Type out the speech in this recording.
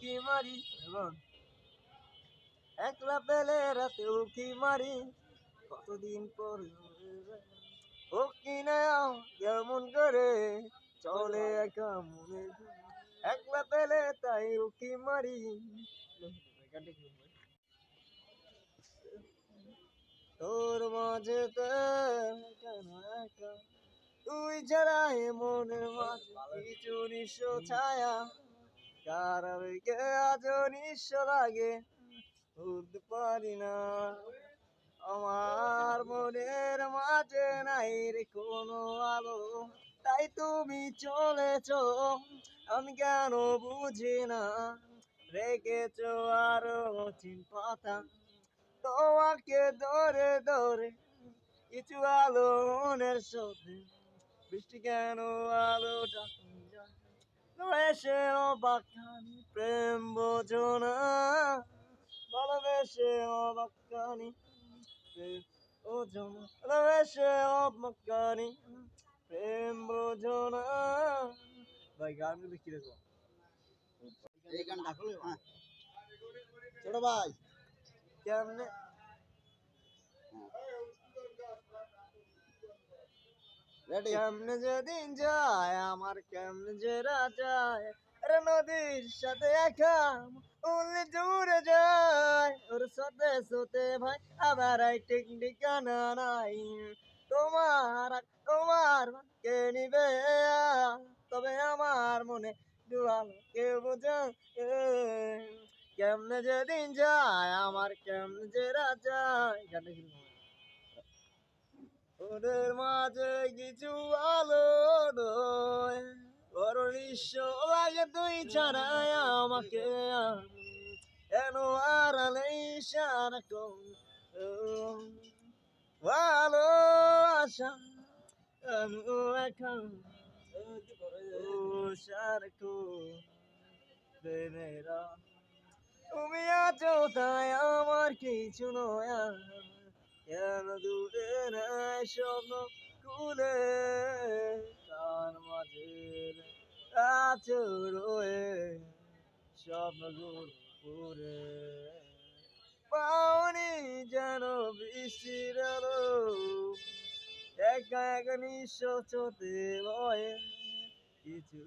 উকি মারি এবং একলা পেলে রাতে উকি মারি কতদিন পর উকি নাও কেমন করে চলে একা মনে একলা পেলে তাই উকি মারি তোর মাঝেতে কেন একা তুই ছাড়া এ মনের মাঝে কিছু নিঃস্ব ছায়া কার আবেগে আজ নিঃস্ব লাগে উঠতে পারি না আমার মনের মাঝে নাই রে কোনো আলো তাই তুমি চলেছো আমি কেন বুঝি না রেখেছো আরো চিনপাতা তোমাকে ধরে ধরে কিছু আলো মনের সাথে বৃষ্টি কেন আলোটা এসে অবাকানি প্রেম বোঝো না ভালোবেসে অবাকানি বোঝো না ভালোবেসে অবাকানি প্রেম বোঝো না ভাই গানগুলো কিরকম এই গান ডাকলে ছোট ভাই কেমনে রেডি কেমনে যেদিন যায় আমার কেমনে যে যায় আরে নদীর সাথে একা উল্লে দূরে যায় ওর সাথে সাথে ভাই আবার আই ঠিক ঠিকানা নাই তোমার কে নিবে তবে আমার মনে দুয়াল কেউ বোঝা কেমনে যেদিন যায় আমার কেমনে যে যায় গানটা কিরকম ওদের মাঝে কিছু আলো নয় বড় নিঃস্ব লাগে তুই ছাড়াই আমাকে কেন আড়ালে ইশারা কর ভালো আশা আমি এখন সারকো প্রেমেরা তুমি আছো তাই আমার কিছু নয় কেন দূরে নাই স্বপ্ন খুলে কার মাঝে আছো রয়ে স্বপ্নগুলো পুরে পাওনি যেন বৃষ্টির আলো একা একা নিঃশ্বাস হতে ভয়ে কিছু